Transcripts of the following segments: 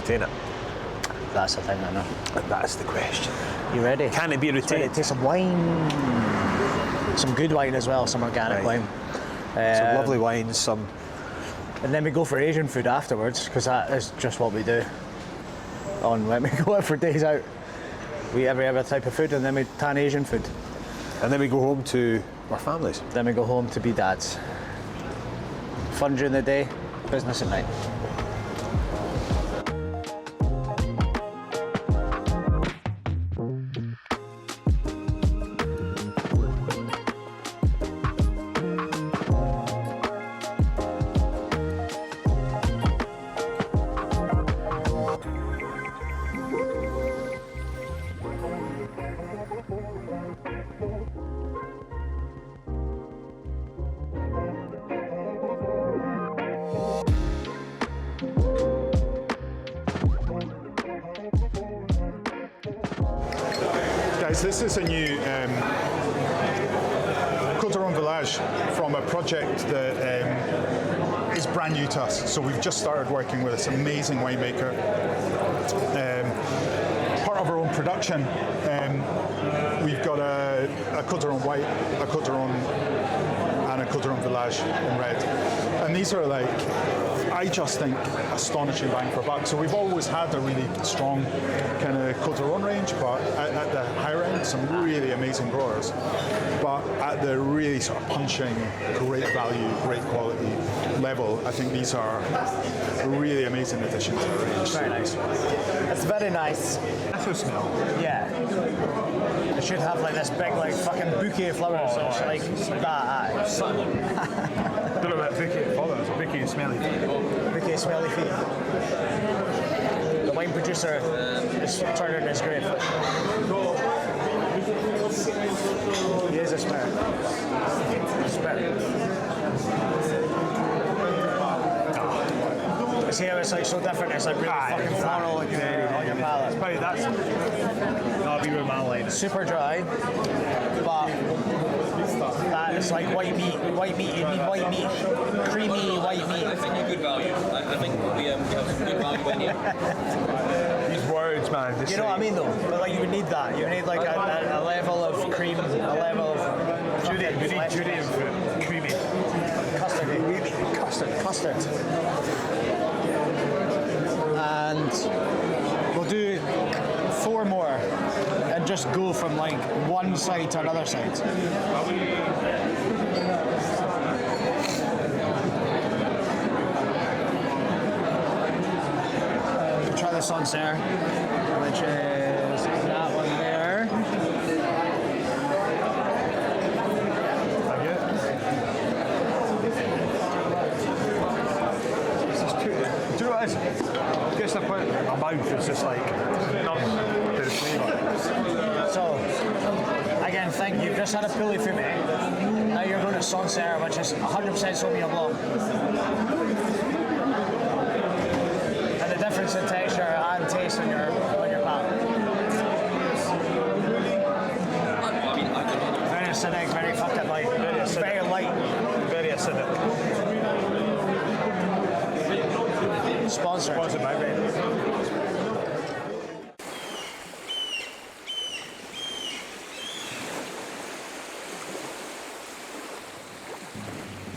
retain it? That's the thing, I know. That's the question. You ready? Can it be retained? Take some wine. Some good wine as well, some organic wine. Some lovely wines, some... And then we go for Asian food afterwards, because that is just what we do. When we go out for days out, we eat every other type of food, and then we tan Asian food. And then we go home to our families. Then we go home to be dads. Fun during the day, business at night. Guys, this is a new Coteron Village from a project that is brand new to us. So we've just started working with this amazing winemaker. Part of our own production, we've got a Coteron White, a Coteron and a Coteron Village in red. And these are like, I just think, astonishing bang for buck. So we've always had a really strong kind of Coteron range, but at the higher end, some really amazing growers. But at the really sort of punching, great value, great quality level, I think these are a really amazing addition to the range. Very nice. It's very nice. That's a smell. Yeah. It should have like this big like fucking bouquet of flowers, like that. Don't know about bouquet of flowers, bouquet of smelly feet. Bouquet of smelly feet. The wine producer is turning his grave. He is a spirit. A spirit. See how it's like so different, it's like really fucking floral on your palate. Probably that'll be with my line. Super dry, but that is like white meat. White meat, you need white meat. Creamy white meat. I think you're good value. I think we have some good value in here. These words, man. You know what I mean though? But like you would need that. You need like a level of cream, a level of Judy and creamy. Custard. And we'll do 4 more and just go from like one side to another side. Try the Sancerre, which is that one there. Do you know what it is? Gets to the point my mouth is just like numb to the flavour. So, again, thank you. Just had a pulley for me. Now you're going to Sancerre, which is 100% Sauvignon Blanc. And the difference in texture and taste on your palate. Very acidic, very fucking light. Very light. Very acidic. Sponsored by Red.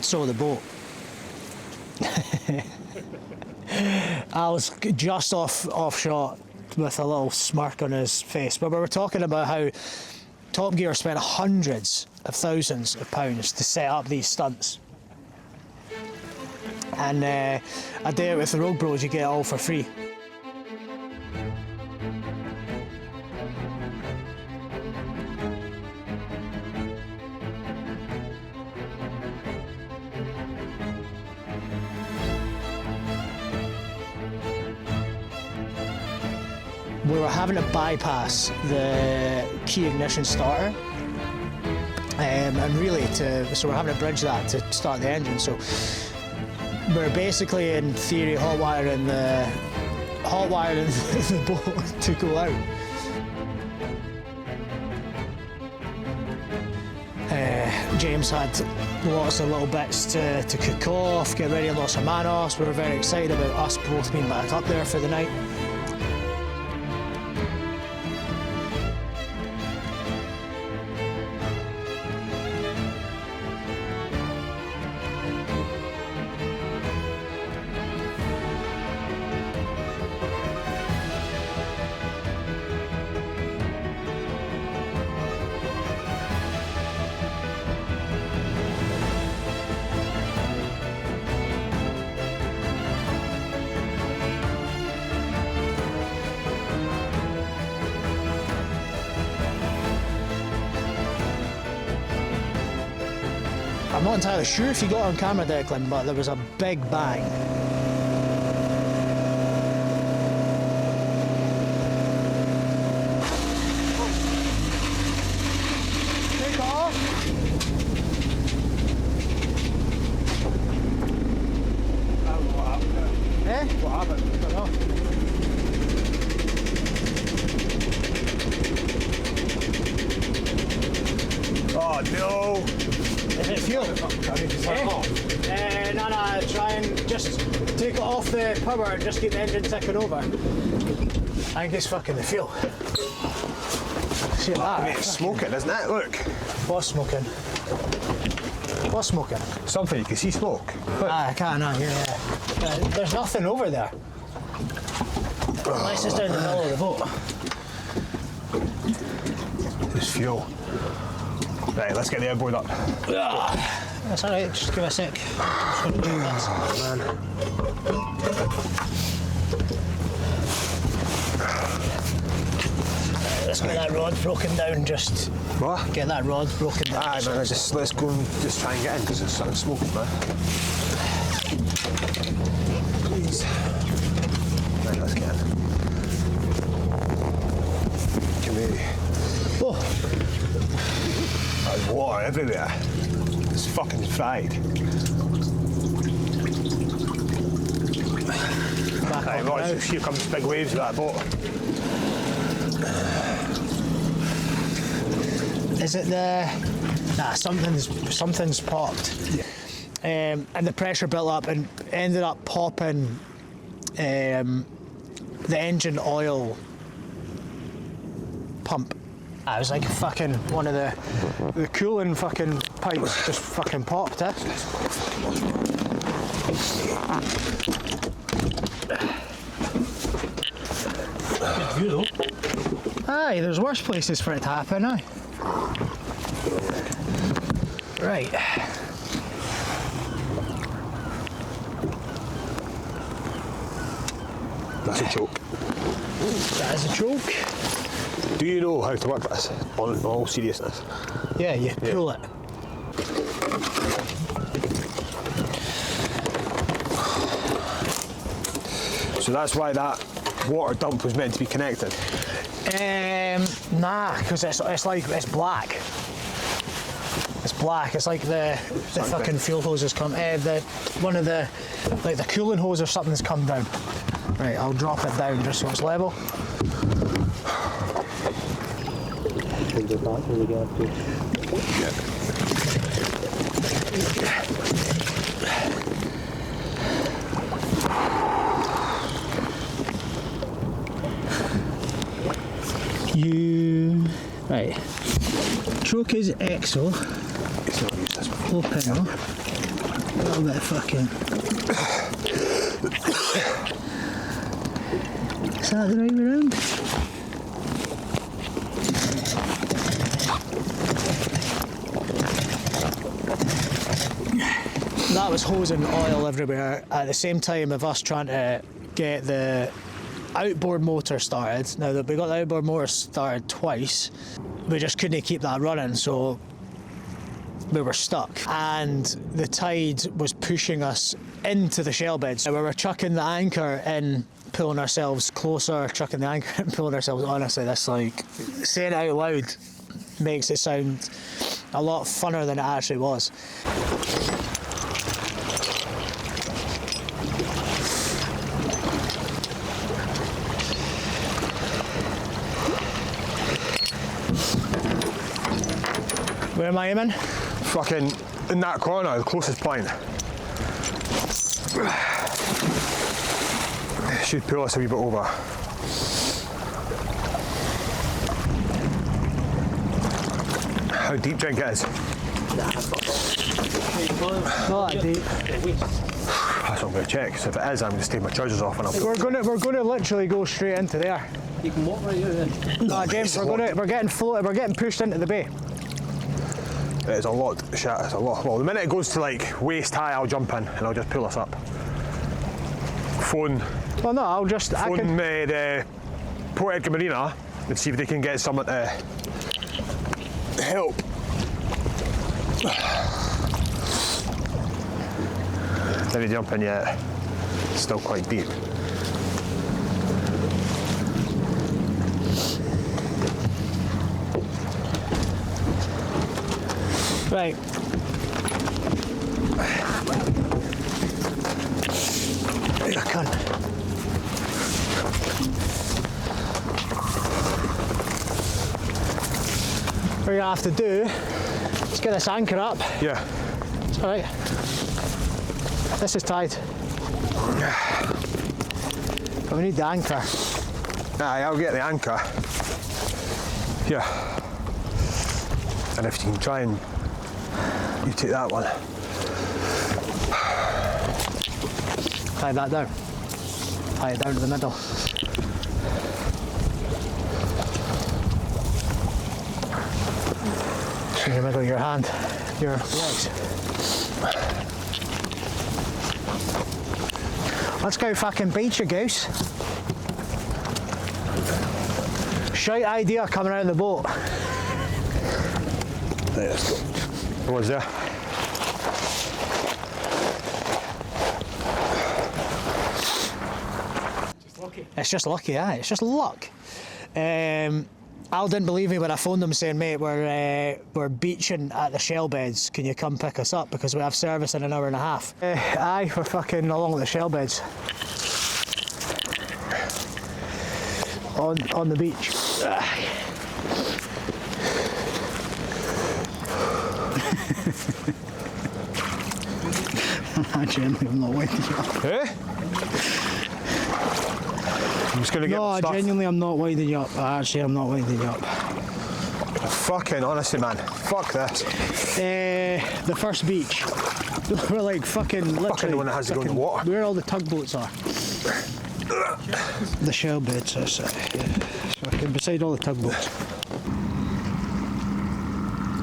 So the boat. I was just off shot with a little smirk on his face, but we were talking about how Top Gear spent hundreds of thousands of pounds to set up these stunts. And a day out with the RogueBros, you get it all for free. We were having to bypass the key ignition starter, and really so we're having to bridge that to start the engine. So we're basically, in theory, hot wiring the boat to go out. James had lots of little bits to cook off, get ready, lots of manos. We were very excited about us both being back up there for the night. I'm not entirely sure if you got on camera, Declan, but there was a big bang. Take off. Eh? What happened? I don't know. Oh no! Is it fuel? No, try and just take it off the power and just keep the engine ticking over. I think it's fucking the fuel. See that? Mate, it's smoking, isn't it? Look. What's smoking? What's smoking? Something, you can see smoke. I can't, yeah. There's nothing over there. Unless it's down the middle of the boat. There's fuel. Right, let's get the outboard up. That's alright, just give me a sec. Just going to do this. Let's get that rod broken down, just What? get that rod broken down. Aye, man, let's go and just try and get in because there's something smoking, man. Please. Right, let's get in. Can we... Oh, There's water everywhere. It's fucking fried. back Aye, on watch, now. here comes big waves of that boat. Is it the... Nah, something's popped. Yeah. And the pressure built up and ended up popping the engine oil pump. It was like fucking one of the cooling fucking pipes just fucking popped, eh? Good view though. Aye, there's worse places for it to happen, aye. Right. That's a choke. That is a choke. Do you know how to work this? On all seriousness. Yeah, you pull it. So that's why that water dump was meant to be connected. Nah, because it's black. It's black. It's like the fucking fuel hose has come. One of the cooling hose or something's come down. Right, I'll drop it down just so it's level. Right. Choke is EXO. It's not used this before. Low pedal. A little bit of fucking. Is that the right way round? That was hosing oil everywhere at the same time of us trying to get the outboard motor started. Now that we got the outboard motor started twice, we just couldn't keep that running, so we were stuck. And the tide was pushing us into the shell beds. We were chucking the anchor in, pulling ourselves closer, chucking the anchor and pulling ourselves. Honestly, this, like, saying it out loud makes it sound a lot funner than it actually was. Where am I aiming? Fucking in that corner, the closest point. Should pull us a wee bit over. How deep do you think it is? Not that deep. That's what I'm going to check. So if it is, I'm going to take my trousers off and I'll. We're gonna literally go straight into there. You can walk right out there. No, James, we're getting floated. We're getting pushed into the bay. It's a lot, shit, it's a lot. Well, the minute it goes to like waist high, I'll jump in and I'll just pull us up. Phone Well, no, I'll just. I can. the Port Edgar Marina and see if they can get someone to help. Then you jump in yet, it's still quite deep. Right. I can't. What you have to do is get this anchor up. Yeah. It's alright. This is tied. But we need the anchor. Aye, I'll get the anchor. Here. And if you can try and you take that one. Tie that down. Tie it down to the middle. In the middle of your hand, your legs. Let's go fucking beach, you goose. Shite idea coming out of the boat. There, let's go. What was there? It's just lucky, yeah. It's just luck. Al didn't believe me when I phoned him saying, mate, we're beaching at the shell beds. Can you come pick us up because we have service in an hour and a half? Aye, we're fucking along with the shell beds. On the beach. Genuinely, I'm not winding you up. Eh? I'm just gonna get No, stuff. genuinely, I'm not winding you up. Actually, I'm not winding you up. Fucking honestly, man. Fuck this. The first beach. We're like fucking literally. Fucking the one that has to go in the fucking water. Where all the tugboats are. The shell beds, that's it. Yeah. Fucking beside all the tugboats.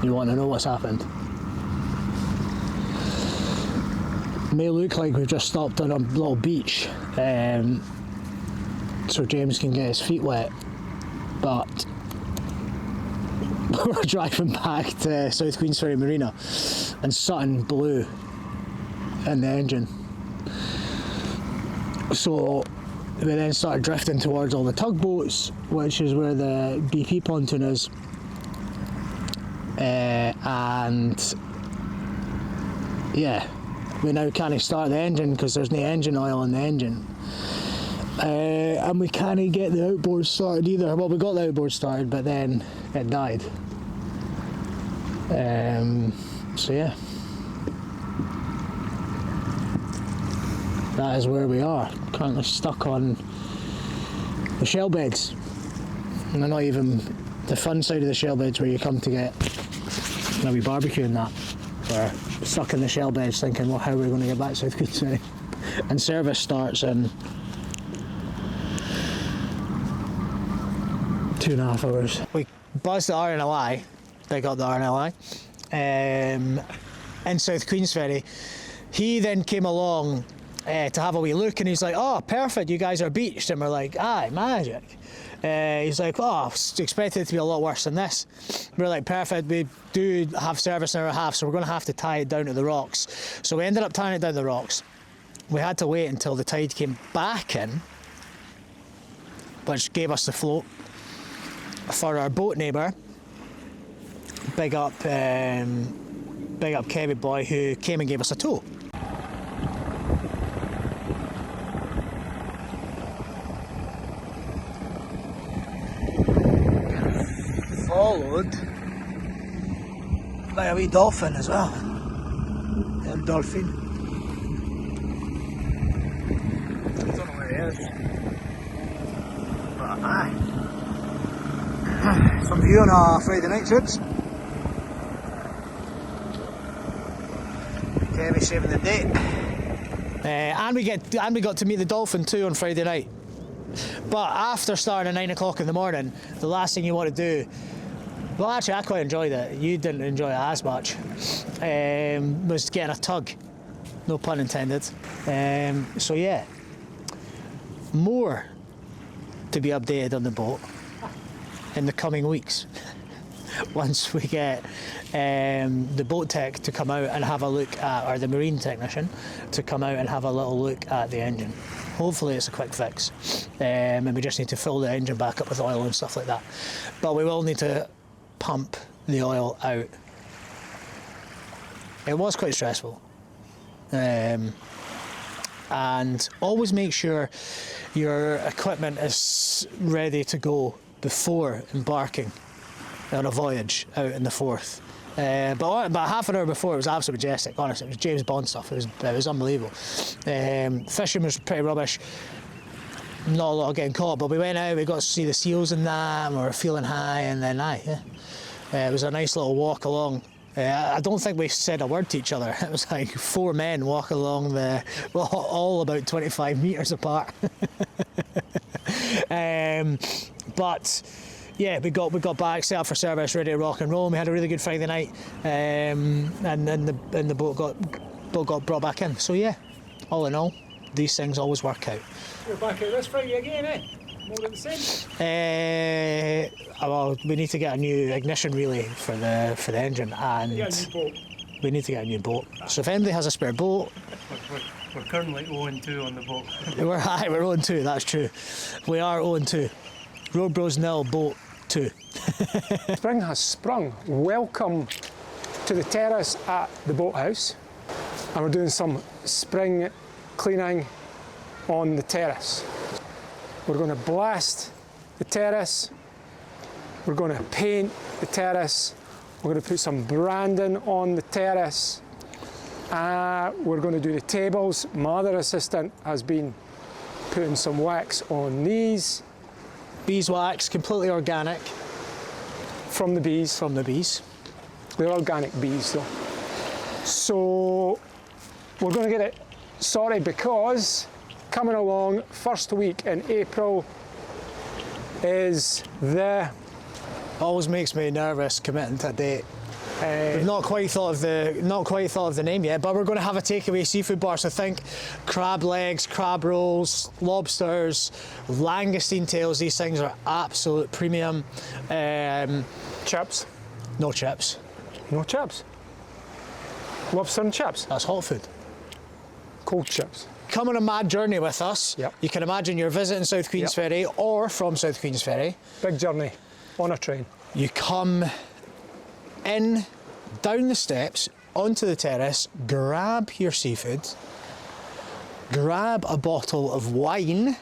You want to know what's happened? May look like we've just stopped on a little beach, so James can get his feet wet, but we're driving back to South Queensferry Marina and something blew in the engine. So we then started drifting towards all the tugboats, which is where the BP pontoon is, and yeah, we now can't start the engine because there's no engine oil in the engine. And we can't get the outboard started either. Well, we got the outboard started, but then it died. So yeah, that is where we are. Currently stuck on the shell beds. And they're not even the fun side of the shell beds where you come to get maybe barbecue and that. We're stuck in the shell beds thinking, well, how are we going to get back to South Queensferry? And service starts in 2.5 hours. We buzzed the RNLI, they got the RNLI, in South Queensferry. He then came along to have a wee look and he's like, oh, perfect, you guys are beached. And we're like, aye, magic. He's like, oh, I expected it to be a lot worse than this. We're like, perfect, we do have service in our half, so we're going to have to tie it down to the rocks. So we ended up tying it down to the rocks. We had to wait until the tide came back in, which gave us the float for our boat neighbour. Big up Kevin boy who came and gave us a tow. Followed by a wee dolphin as well. Dolphin. I don't know where he is. But aye. Some view on a Friday night, shoots. Kevin saving the date. And we got to meet the dolphin too on Friday night. But after starting at 9 o'clock in the morning, the last thing you want to do, well actually I quite enjoyed it, you didn't enjoy it as much, was getting a tug, no pun intended. So yeah, more to be updated on the boat in the coming weeks. once we get the boat tech to come out and have a look at, or the marine technician to come out and have a little look at the engine. Hopefully it's a quick fix, and we just need to fill the engine back up with oil and stuff like that. But we will need to pump the oil out. It was quite stressful. And always make sure your equipment is ready to go before embarking on a voyage out in the Forth. But about half an hour before, it was absolutely majestic, honestly. It was James Bond stuff, it was unbelievable. Fishing was pretty rubbish, not a lot of getting caught, but we went out, we got to see the seals and that, and we were feeling high, and then it was a nice little walk along. I don't think we said a word to each other. It was like 4 men walking along all about 25 metres apart. But yeah, we got back, set up for service, ready to rock and roll. We had a really good Friday night, and then the boat got brought back in. So yeah, all in all, these things always work out. We're back out this Friday again, eh? More of the same. Well, we need to get a new ignition relay for the engine, and Yeah, a new boat. we need to get a new boat. So if anybody has a spare boat, We're currently 0-2 on the boat. we're 0-2. That's true. We are 0-2. RogueBros nil, boat 2. Spring has sprung. Welcome to the terrace at the boathouse, and we're doing some spring cleaning on the terrace. We're going to blast the terrace, we're going to paint the terrace, we're going to put some branding on the terrace, we're going to do the tables. My other assistant has been putting some wax on these. Beeswax, completely organic. From the bees. From the bees. They're organic bees though. So we're going to get it sorted because coming along first week in April is the... Always makes me nervous committing to a date. We've not quite thought of the name yet, but we're going to have a takeaway seafood bar. So think crab legs, crab rolls, lobsters, langoustine tails. These things are absolute premium. Chips. No chips. No chips. Lobster and chips. That's hot food. Cold chips. Come on a mad journey with us. Yep. You can imagine you're visiting South Queen's Ferry or from South Queen's Ferry. Big journey on a train. You come in, down the steps, onto the terrace, grab your seafood, grab a bottle of wine,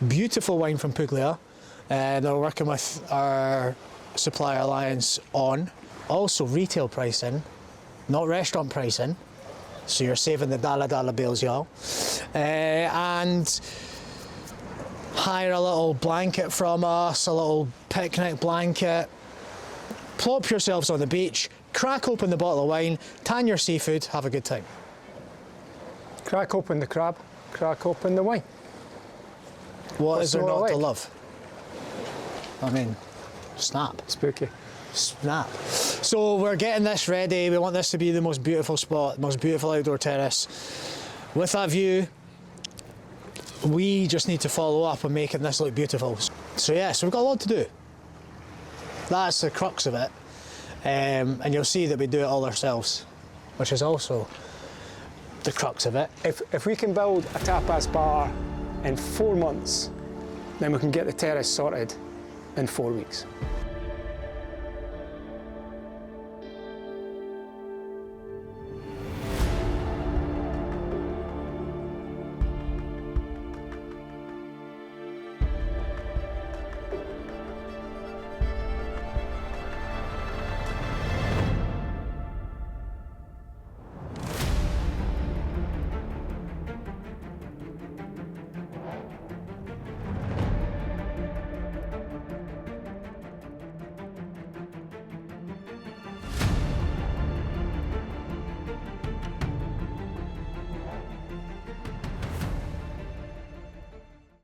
beautiful wine from Puglia, that we're working with our supplier alliance on. Also retail pricing, not restaurant pricing, so you're saving the $1 bills, y'all. And hire a little blanket from us, a little picnic blanket. Plop yourselves on the beach, crack open the bottle of wine, tan your seafood, have a good time. Crack open the crab, crack open the wine. What is there more not to like? love? I mean, snap. Spooky. Snap. So we're getting this ready. We want this to be the most beautiful spot, most beautiful outdoor terrace. With that view, we just need to follow up on making this look beautiful. So yeah, so we've got a lot to do. That's the crux of it. And you'll see that we do it all ourselves, which is also the crux of it. If we can build a tapas bar in 4 months, then we can get the terrace sorted in 4 weeks.